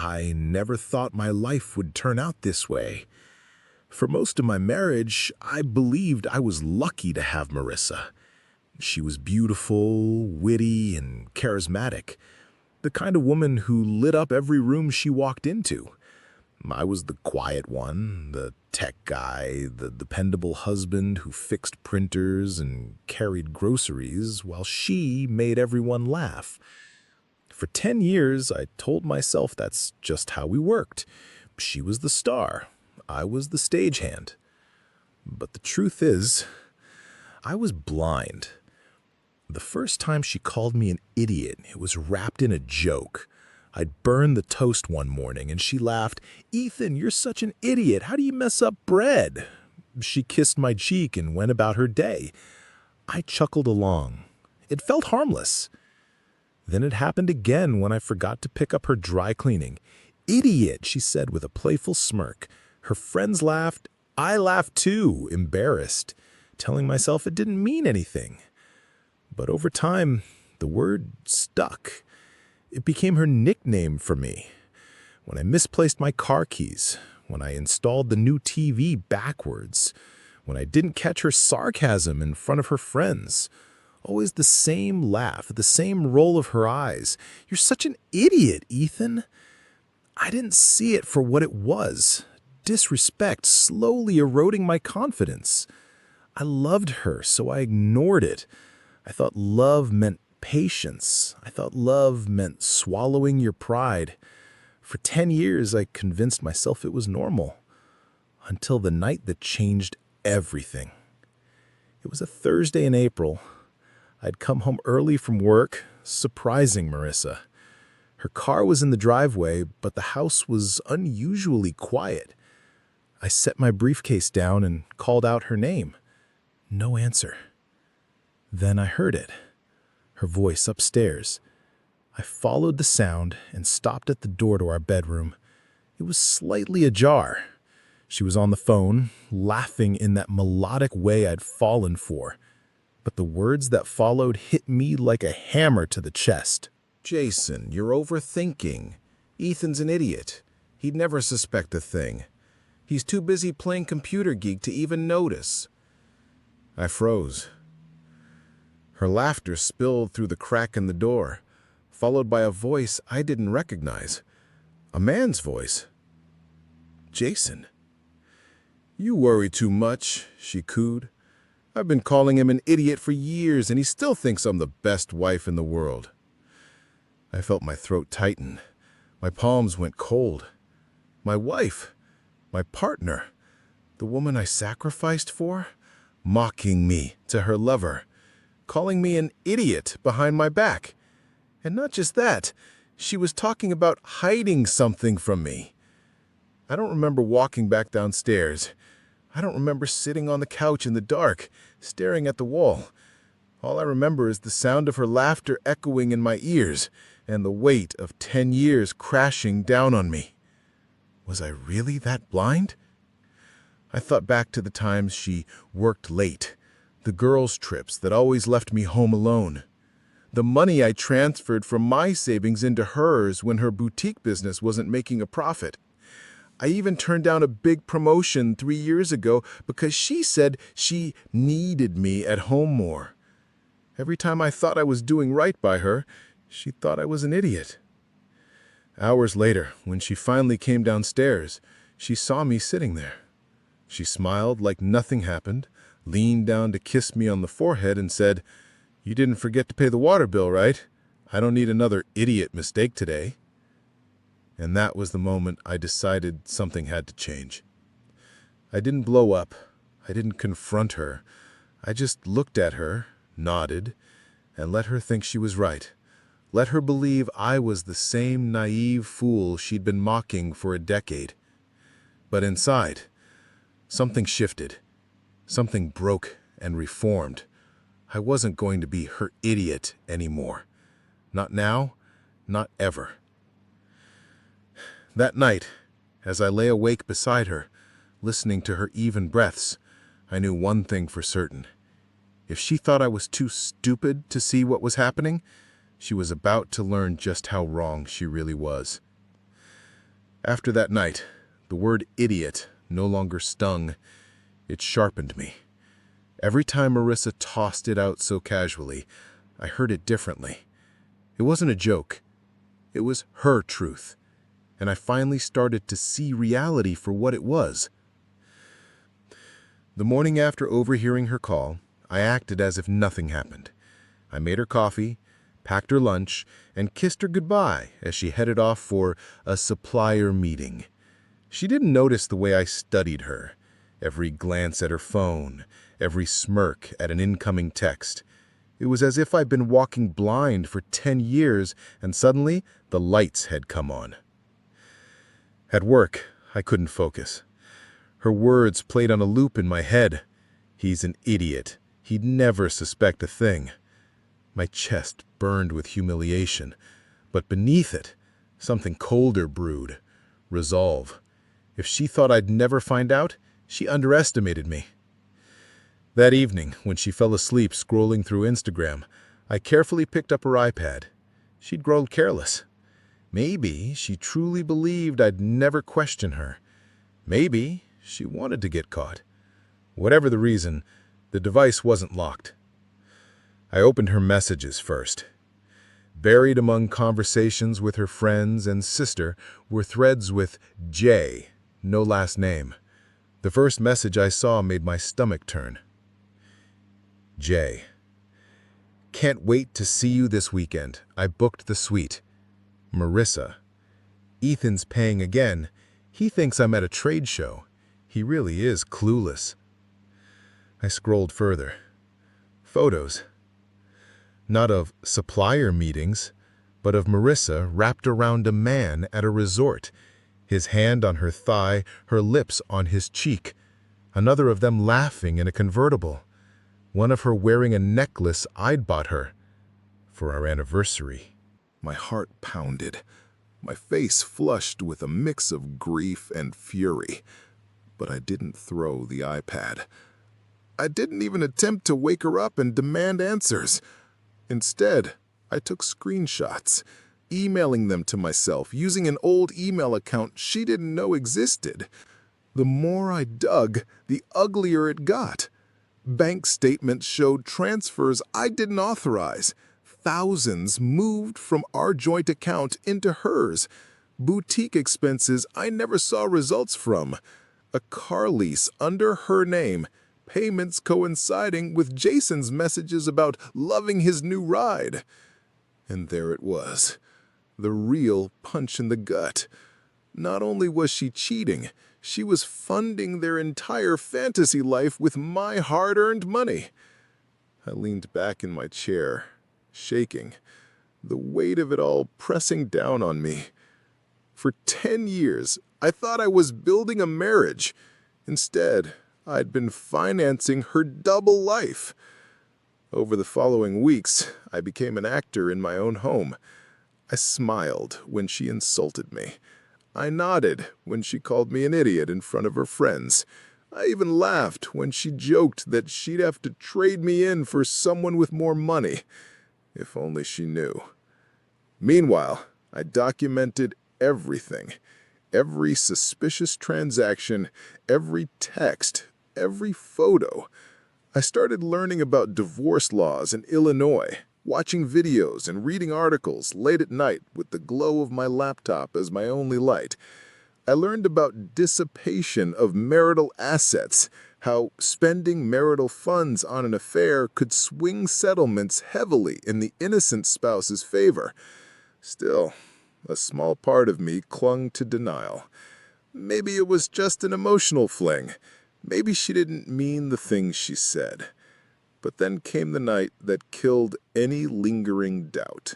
I never thought my life would turn out this way. For most of my marriage, I believed I was lucky to have Marissa. She was beautiful, witty, and charismatic, the kind of woman who lit up every room she walked into. I was the quiet one, the tech guy, the dependable husband who fixed printers and carried groceries, while she made everyone laugh. For 10 years, I told myself that's just how we worked. She was the star. I was the stagehand. But the truth is, I was blind. The first time she called me an idiot, it was wrapped in a joke. I'd burned the toast one morning and she laughed, "Ethan, you're such an idiot. How do you mess up bread?" She kissed my cheek and went about her day. I chuckled along. It felt harmless. Then it happened again when I forgot to pick up her dry cleaning. "Idiot," she said with a playful smirk. Her friends laughed. I laughed too, embarrassed, telling myself it didn't mean anything. But over time, the word stuck. It became her nickname for me. When I misplaced my car keys, when I installed the new TV backwards, when I didn't catch her sarcasm in front of her friends. Always the same laugh, the same roll of her eyes. "You're such an idiot, Ethan." I didn't see it for what it was. Disrespect slowly eroding my confidence. I loved her, so I ignored it. I thought love meant patience. I thought love meant swallowing your pride. For 10 years, I convinced myself it was normal. Until the night that changed everything. It was a Thursday in April. I'd come home early from work, surprising Marissa. Her car was in the driveway, but the house was unusually quiet. I set my briefcase down and called out her name. No answer. Then I heard it. Her voice upstairs. I followed the sound and stopped at the door to our bedroom. It was slightly ajar. She was on the phone, laughing in that melodic way I'd fallen for. But the words that followed hit me like a hammer to the chest. "Jason, you're overthinking. Ethan's an idiot. He'd never suspect a thing. He's too busy playing computer geek to even notice." I froze. Her laughter spilled through the crack in the door, followed by a voice I didn't recognize. A man's voice. "Jason." "You worry too much," she cooed. "I've been calling him an idiot for years, and he still thinks I'm the best wife in the world." I felt my throat tighten. My palms went cold. My wife, my partner, the woman I sacrificed for, mocking me to her lover, calling me an idiot behind my back. And not just that, she was talking about hiding something from me. I don't remember walking back downstairs. I don't remember sitting on the couch in the dark, staring at the wall. All I remember is the sound of her laughter echoing in my ears and the weight of 10 years crashing down on me. Was I really that blind? I thought back to the times she worked late, the girls' trips that always left me home alone, the money I transferred from my savings into hers when her boutique business wasn't making a profit. I even turned down a big promotion 3 years ago because she said she needed me at home more. Every time I thought I was doing right by her, she thought I was an idiot. Hours later, when she finally came downstairs, she saw me sitting there. She smiled like nothing happened, leaned down to kiss me on the forehead and said, "You didn't forget to pay the water bill, right? I don't need another idiot mistake today." And that was the moment I decided something had to change. I didn't blow up. I didn't confront her. I just looked at her, nodded, and let her think she was right. Let her believe I was the same naive fool she'd been mocking for a decade. But inside, something shifted. Something broke and reformed. I wasn't going to be her idiot anymore. Not now, not ever. That night, as I lay awake beside her, listening to her even breaths, I knew one thing for certain. If she thought I was too stupid to see what was happening, she was about to learn just how wrong she really was. After that night, the word idiot no longer stung. It sharpened me. Every time Marissa tossed it out so casually, I heard it differently. It wasn't a joke. It was her truth. And I finally started to see reality for what it was. The morning after overhearing her call, I acted as if nothing happened. I made her coffee, packed her lunch, and kissed her goodbye as she headed off for a supplier meeting. She didn't notice the way I studied her, every glance at her phone, every smirk at an incoming text. It was as if I'd been walking blind for 10 years and suddenly the lights had come on. At work, I couldn't focus. Her words played on a loop in my head. He's an idiot. He'd never suspect a thing. My chest burned with humiliation, but beneath it, something colder brewed. Resolve. If she thought I'd never find out, she underestimated me. That evening, when she fell asleep scrolling through Instagram, I carefully picked up her iPad. She'd grown careless. Maybe she truly believed I'd never question her. Maybe she wanted to get caught. Whatever the reason, the device wasn't locked. I opened her messages first. Buried among conversations with her friends and sister were threads with J, no last name. The first message I saw made my stomach turn. J. Can't wait to see you this weekend. I booked the suite. Marissa. Ethan's paying again. He thinks I'm at a trade show. He really is clueless. I scrolled further. Photos. Not of supplier meetings, but of Marissa wrapped around a man at a resort, his hand on her thigh, her lips on his cheek. Another of them laughing in a convertible. One of her wearing a necklace I'd bought her for our anniversary. My heart pounded. My face flushed with a mix of grief and fury. But I didn't throw the iPad. I didn't even attempt to wake her up and demand answers. Instead, I took screenshots, emailing them to myself using an old email account she didn't know existed. The more I dug, the uglier it got. Bank statements showed transfers I didn't authorize. Thousands moved from our joint account into hers. Boutique expenses I never saw results from. A car lease under her name. Payments coinciding with Jason's messages about loving his new ride. And there it was. The real punch in the gut. Not only was she cheating, she was funding their entire fantasy life with my hard-earned money. I leaned back in my chair, shaking, the weight of it all pressing down on me. For 10 years, I thought I was building a marriage. Instead, I'd been financing her double life. Over the following weeks, I became an actor in my own home. I smiled when she insulted me. I nodded when she called me an idiot in front of her friends. I even laughed when she joked that she'd have to trade me in for someone with more money. If only she knew. Meanwhile, I documented everything. Every suspicious transaction, every text, every photo. I started learning about divorce laws in Illinois, watching videos and reading articles late at night with the glow of my laptop as my only light. I learned about dissipation of marital assets, how spending marital funds on an affair could swing settlements heavily in the innocent spouse's favor. Still, a small part of me clung to denial. Maybe it was just an emotional fling. Maybe she didn't mean the things she said. But then came the night that killed any lingering doubt.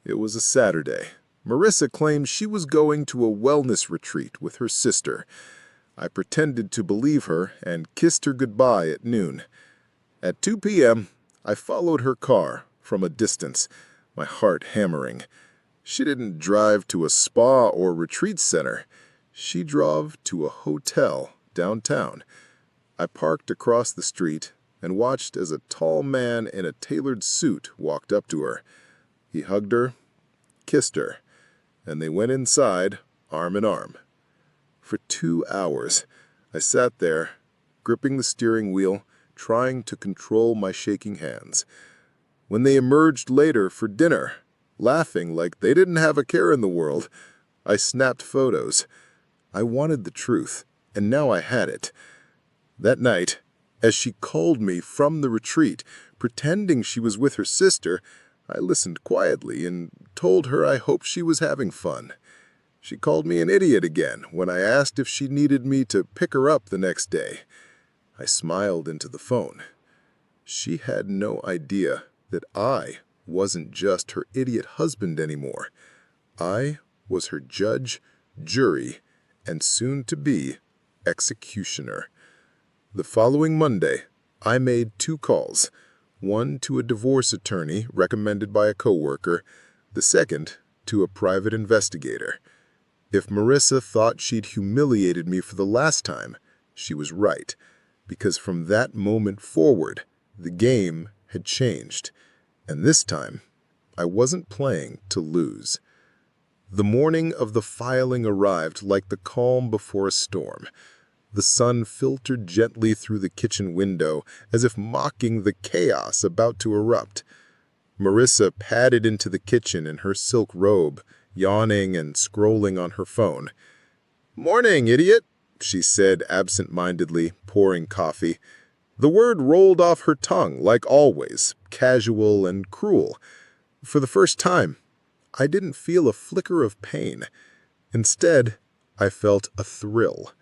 It was a Saturday. Marissa claimed she was going to a wellness retreat with her sister. I pretended to believe her and kissed her goodbye at noon. At 2 p.m., I followed her car from a distance, my heart hammering. She didn't drive to a spa or retreat center. She drove to a hotel downtown. I parked across the street and watched as a tall man in a tailored suit walked up to her. He hugged her, kissed her, and they went inside arm in arm. For 2 hours, I sat there, gripping the steering wheel, trying to control my shaking hands. When they emerged later for dinner, laughing like they didn't have a care in the world, I snapped photos. I wanted the truth, and now I had it. That night, as she called me from the retreat, pretending she was with her sister, I listened quietly and told her I hoped she was having fun. She called me an idiot again when I asked if she needed me to pick her up the next day. I smiled into the phone. She had no idea that I wasn't just her idiot husband anymore. I was her judge, jury, and soon-to-be executioner. The following Monday, I made 2 calls, one to a divorce attorney recommended by a coworker, the second to a private investigator. If Marissa thought she'd humiliated me for the last time, she was right, because from that moment forward, the game had changed, and this time, I wasn't playing to lose. The morning of the filing arrived like the calm before a storm. The sun filtered gently through the kitchen window as if mocking the chaos about to erupt. Marissa padded into the kitchen in her silk robe, yawning and scrolling on her phone. "Morning, idiot," she said absent-mindedly, pouring coffee. The word rolled off her tongue like always, casual and cruel. For the first time, I didn't feel a flicker of pain. Instead, I felt a thrill.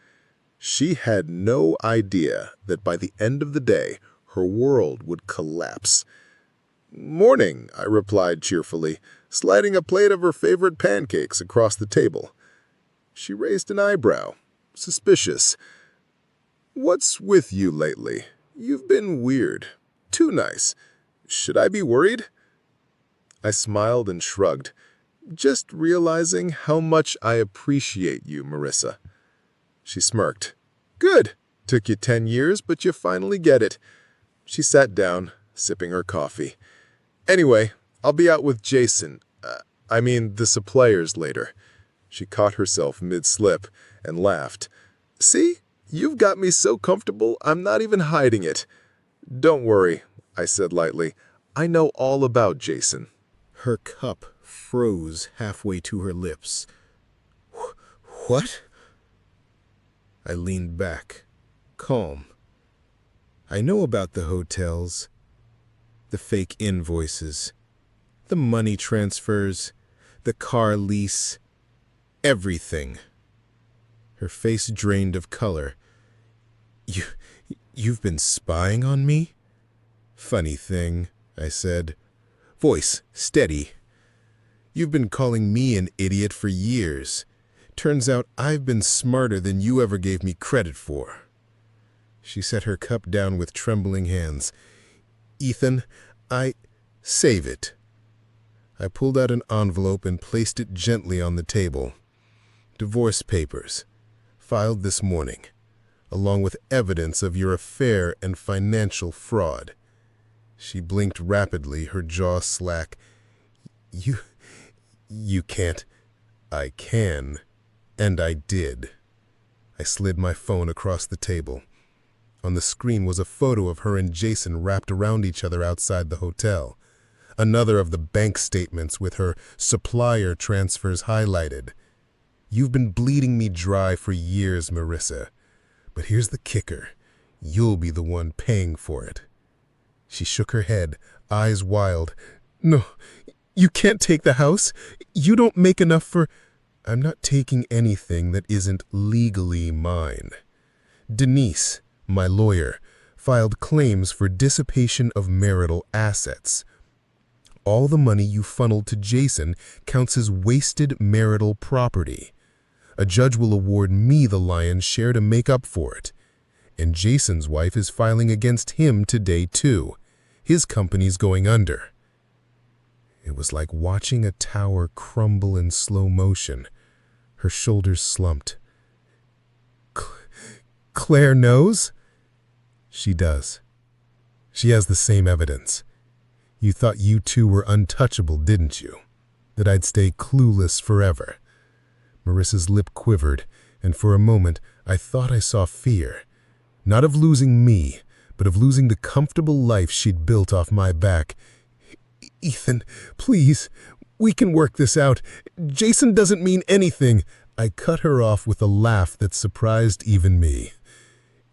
She had no idea that by the end of the day, her world would collapse. "Morning," I replied cheerfully, sliding a plate of her favorite pancakes across the table. She raised an eyebrow, suspicious. "What's with you lately? You've been weird. Too nice. Should I be worried?" I smiled and shrugged, just realizing how much I appreciate you, Marissa. She smirked. "Good. Took you 10 years, but you finally get it." She sat down, sipping her coffee. "Anyway, I'll be out with Jason. The suppliers later." She caught herself mid-slip and laughed. "See? You've got me so comfortable, I'm not even hiding it." "Don't worry," I said lightly. "I know all about Jason." Her cup froze halfway to her lips. "What?" I leaned back, calm. "I know about the hotels, the fake invoices, the money transfers, the car lease, everything." Her face drained of color. You've been spying on me?" "Funny thing," I said. Voice steady. "You've been calling me an idiot for years. Turns out I've been smarter than you ever gave me credit for." She set her cup down with trembling hands. "Ethan, save it." I pulled out an envelope and placed it gently on the table. "Divorce papers, filed this morning, along with evidence of your affair and financial fraud." She blinked rapidly, her jaw slack. You can't." "I can, and I did." I slid my phone across the table. On the screen was a photo of her and Jason wrapped around each other outside the hotel. Another of the bank statements with her supplier transfers highlighted. "You've been bleeding me dry for years, Marissa. But here's the kicker. You'll be the one paying for it." She shook her head, eyes wild. "No, you can't take the house. You don't make enough for—" "I'm not taking anything that isn't legally mine. Denise, my lawyer, filed claims for dissipation of marital assets. All the money you funneled to Jason counts as wasted marital property. A judge will award me the lion's share to make up for it. And Jason's wife is filing against him today, too. His company's going under." It was like watching a tower crumble in slow motion. Her shoulders slumped. "Claire knows?" "She does. She has the same evidence. You thought you two were untouchable, didn't you? That I'd stay clueless forever. Marissa's lip quivered, and for a moment I thought I saw fear. Not of losing me, but of losing the comfortable life she'd built off my back. "Ethan, please, we can work this out. Jason doesn't mean anything." I cut her off with a laugh that surprised even me.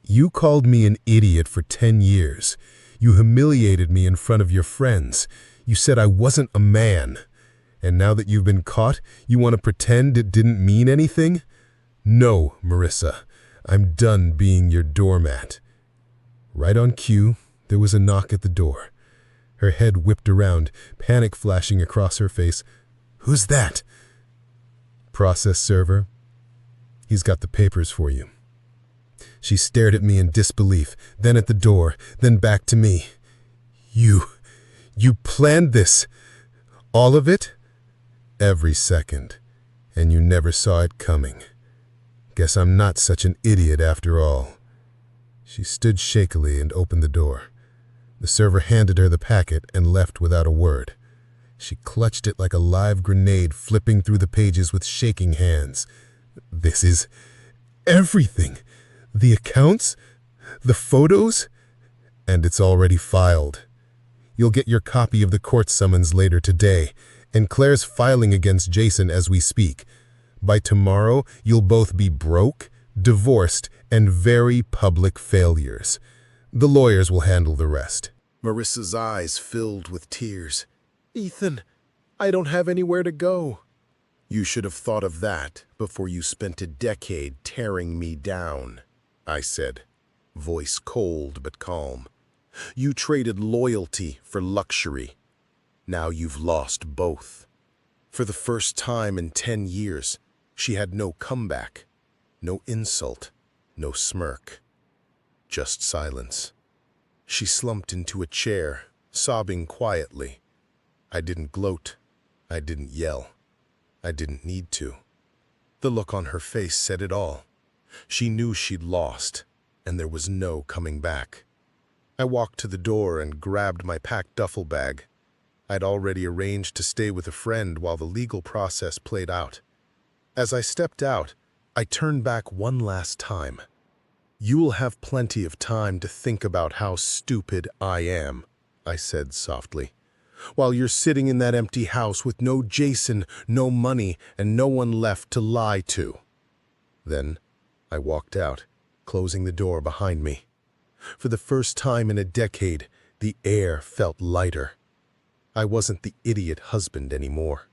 "You called me an idiot for 10 years. You humiliated me in front of your friends. You said I wasn't a man. And now that you've been caught, you want to pretend it didn't mean anything? No, Marissa, I'm done being your doormat." Right on cue, there was a knock at the door. Her head whipped around, panic flashing across her face. "Who's that?" "Process server. He's got the papers for you." She stared at me in disbelief, then at the door, then back to me. You planned this? All of it?" "Every second. And you never saw it coming. Guess I'm not such an idiot after all." She stood shakily and opened the door. The server handed her the packet and left without a word. She clutched it like a live grenade, flipping through the pages with shaking hands. "This is everything. The accounts, the photos, and it's already filed. You'll get your copy of the court summons later today, and Claire's filing against Jason as we speak. By tomorrow, you'll both be broke, divorced, and very public failures. The lawyers will handle the rest." Marissa's eyes filled with tears. "Ethan, I don't have anywhere to go." "You should have thought of that before you spent a decade tearing me down," I said, voice cold but calm. "You traded loyalty for luxury. Now you've lost both." For the first time in 10 years, she had no comeback, no insult, no smirk. Just silence. She slumped into a chair, sobbing quietly. I didn't gloat. I didn't yell. I didn't need to. The look on her face said it all. She knew she'd lost, and there was no coming back. I walked to the door and grabbed my packed duffel bag. I'd already arranged to stay with a friend while the legal process played out. As I stepped out, I turned back one last time. "You will have plenty of time to think about how stupid I am," I said softly, "while you're sitting in that empty house with no Jason, no money, and no one left to lie to." Then I walked out, closing the door behind me. For the first time in a decade, the air felt lighter. I wasn't the idiot husband anymore.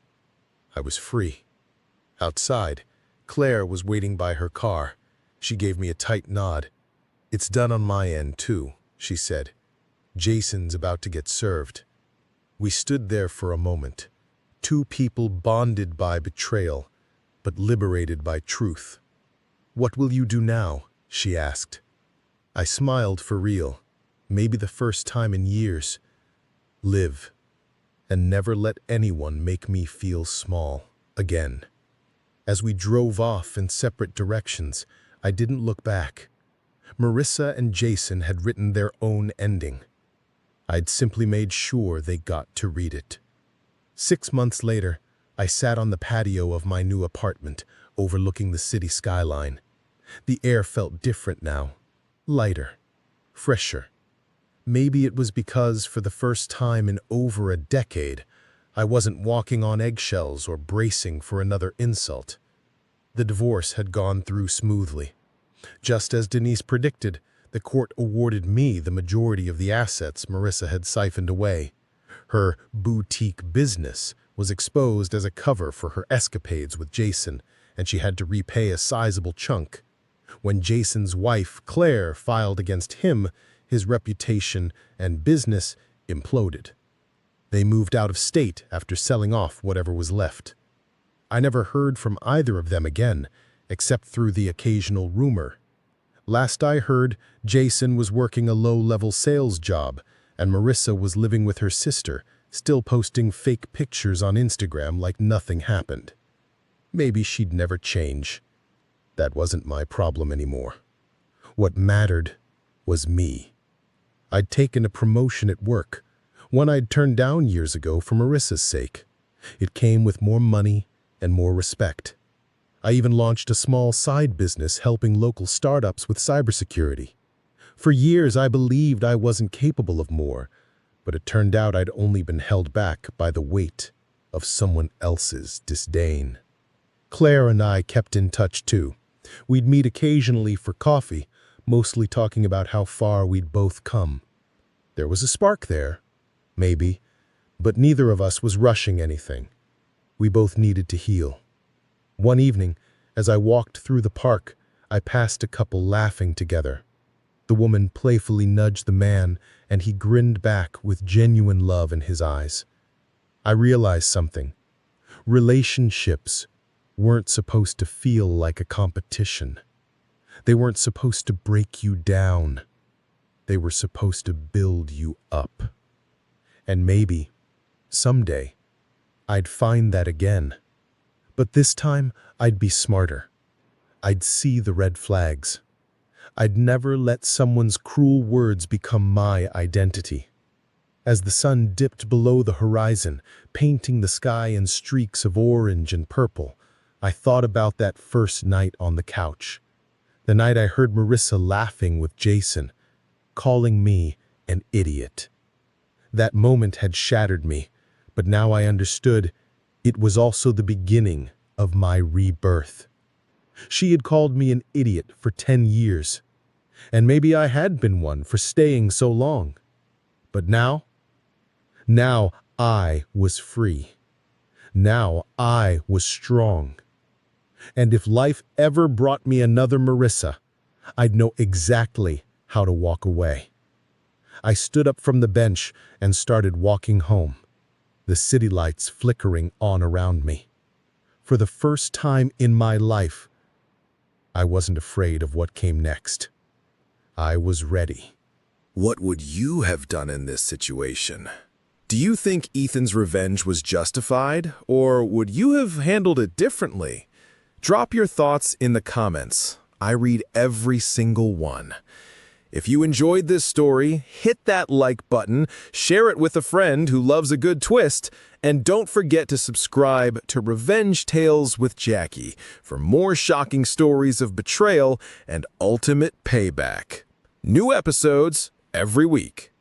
I was free. Outside, Claire was waiting by her car. She gave me a tight nod. "It's done on my end, too," she said. "Jason's about to get served." We stood there for a moment, two people bonded by betrayal, but liberated by truth. "What will you do now?" she asked. I smiled for real, maybe the first time in years. "Live, and never let anyone make me feel small again." As we drove off in separate directions, I didn't look back. Marissa and Jason had written their own ending. I'd simply made sure they got to read it. 6 months later, I sat on the patio of my new apartment, overlooking the city skyline. The air felt different now, lighter, fresher. Maybe it was because, for the first time in over a decade, I wasn't walking on eggshells or bracing for another insult. The divorce had gone through smoothly. Just as Denise predicted, the court awarded me the majority of the assets Marissa had siphoned away. Her boutique business was exposed as a cover for her escapades with Jason, and she had to repay a sizable chunk. When Jason's wife, Claire, filed against him, his reputation and business imploded. They moved out of state after selling off whatever was left. I never heard from either of them again, except through the occasional rumor. Last I heard, Jason was working a low-level sales job, and Marissa was living with her sister, still posting fake pictures on Instagram like nothing happened. Maybe she'd never change. That wasn't my problem anymore. What mattered was me. I'd taken a promotion at work, one I'd turned down years ago for Marissa's sake. It came with more money and more respect. I even launched a small side business helping local startups with cybersecurity. For years, I believed I wasn't capable of more, but it turned out I'd only been held back by the weight of someone else's disdain. Claire and I kept in touch too. We'd meet occasionally for coffee, mostly talking about how far we'd both come. There was a spark there, maybe, but neither of us was rushing anything. We both needed to heal. One evening, as I walked through the park, I passed a couple laughing together. The woman playfully nudged the man, and he grinned back with genuine love in his eyes. I realized something. Relationships weren't supposed to feel like a competition. They weren't supposed to break you down. They were supposed to build you up. And maybe, someday, I'd find that again. But this time, I'd be smarter. I'd see the red flags. I'd never let someone's cruel words become my identity. As the sun dipped below the horizon, painting the sky in streaks of orange and purple, I thought about that first night on the couch. The night I heard Marissa laughing with Jason, calling me an idiot. That moment had shattered me, but now I understood it was also the beginning of my rebirth. She had called me an idiot for 10 years, and maybe I had been one for staying so long. But now I was free. Now I was strong. And if life ever brought me another Marissa, I'd know exactly how to walk away. I stood up from the bench and started walking home, the city lights flickering on around me. For the first time in my life, I wasn't afraid of what came next. I was ready. What would you have done in this situation? Do you think Ethan's revenge was justified, or would you have handled it differently? Drop your thoughts in the comments. I read every single one. If you enjoyed this story, hit that like button, share it with a friend who loves a good twist, and don't forget to subscribe to Revenge Tales with Jackie for more shocking stories of betrayal and ultimate payback. New episodes every week.